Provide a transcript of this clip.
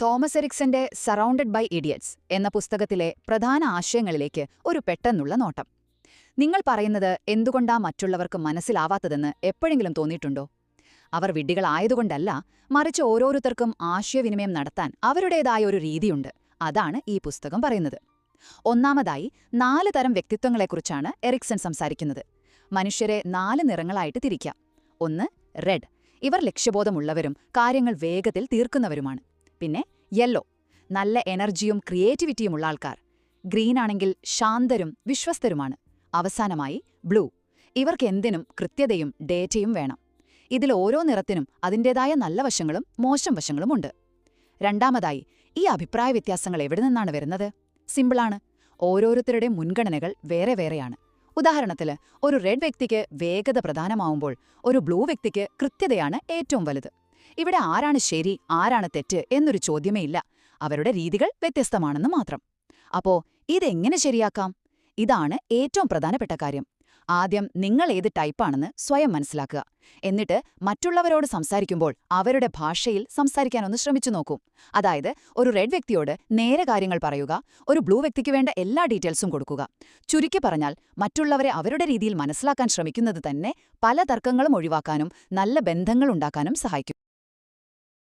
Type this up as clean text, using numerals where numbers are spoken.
Thomas എറിക്സന്റെ surrounded by idiots എന്ന പുസ്തകത്തിലെ പ്രധാന ആശയങ്ങളിലേക്ക് ഒരു പെട്ടെന്നുള്ള നോട്ടം. നിങ്ങൾ പറയുന്നത് എന്തുകൊണ്ടാ മറ്റുള്ളവർക്ക് മനസ്സിലാവാത്തതെന്ന് എപ്പോഴെങ്കിലും തോന്നിയിട്ടുണ്ടോ? അവർ വിഡ്ഢികളായതുകൊണ്ടല്ല, മറിച്ച് ഓരോരുത്തർക്കും ആശയവിനിമയം നടത്താൻ അവരുടേതായ ഒരു രീതിയുണ്ട്. അതാണ് ഈ പുസ്തകം പറയുന്നത്. ഒന്നാമതായി 4 തരം വ്യക്തിത്വങ്ങളെക്കുറിച്ചാണ് എറിക്സൺ സംസാരിക്കുന്നത്. മനുഷ്യരെ 4 നിറങ്ങളായിട്ട് തിരിക്കാം. 1 റെഡ്, ഇവർ ലക്ഷ്യബോധമുള്ളവരും കാര്യങ്ങൾ വേഗത്തിൽ തീർക്കുന്നവരുമാണ്. പിന്നെ യെല്ലോ, നല്ല എനർജിയും ക്രിയേറ്റിവിറ്റിയുമുള്ള ആൾക്കാർ. ഗ്രീൻ ആണെങ്കിൽ ശാന്തരും വിശ്വസ്തരുമാണ്. അവസാനമായി ബ്ലൂ, ഇവർക്ക് എന്തിനും കൃത്യതയും ഡേറ്റയും വേണം. ഇതിൽ ഓരോ നിറത്തിനും അതിൻ്റേതായ നല്ല വശങ്ങളും മോശം വശങ്ങളുമുണ്ട്. രണ്ടാമതായി, ഈ അഭിപ്രായ വ്യത്യാസങ്ങൾ എവിടെ നിന്നാണ് വരുന്നത്? സിമ്പിളാണ്, ഓരോരുത്തരുടെ മുൻഗണനകൾ വേറെ വേറെയാണ്. ഉദാഹരണത്തിന്, ഒരു റെഡ് വ്യക്തിക്ക് വേഗത പ്രധാനമാവുമ്പോൾ ഒരു ബ്ലൂ വ്യക്തിക്ക് കൃത്യതയാണ് ഏറ്റവും വലുത്. ഇവിടെ ആരാണ് ശരി, ആരാണ് തെറ്റ് എന്നൊരു ചോദ്യമേ ഇല്ല. അവരുടെ രീതികൾ വ്യത്യസ്തമാണെന്ന് മാത്രം. അപ്പോ ഇതെങ്ങനെ ശരിയാക്കാം? ഇതാണ് ഏറ്റവും പ്രധാനപ്പെട്ട കാര്യം. ആദ്യം നിങ്ങൾ ഏത് ടൈപ്പാണെന്ന് സ്വയം മനസ്സിലാക്കുക. എന്നിട്ട് മറ്റുള്ളവരോട് സംസാരിക്കുമ്പോൾ അവരുടെ ഭാഷയിൽ സംസാരിക്കാനൊന്ന് ശ്രമിച്ചു നോക്കൂ. അതായത്, ഒരു റെഡ് വ്യക്തിയോട് നേരെ കാര്യങ്ങൾ പറയുക, ഒരു ബ്ലൂ വ്യക്തിക്ക് വേണ്ട എല്ലാ ഡീറ്റെയിൽസും കൊടുക്കുക. ചുരുക്കി പറഞ്ഞാൽ, മറ്റുള്ളവരെ അവരുടെ രീതിയിൽ മനസ്സിലാക്കാൻ ശ്രമിക്കുന്നത് തന്നെ പല തർക്കങ്ങളും ഒഴിവാക്കാനും നല്ല ബന്ധങ്ങൾ ഉണ്ടാക്കാനും സഹായിക്കും.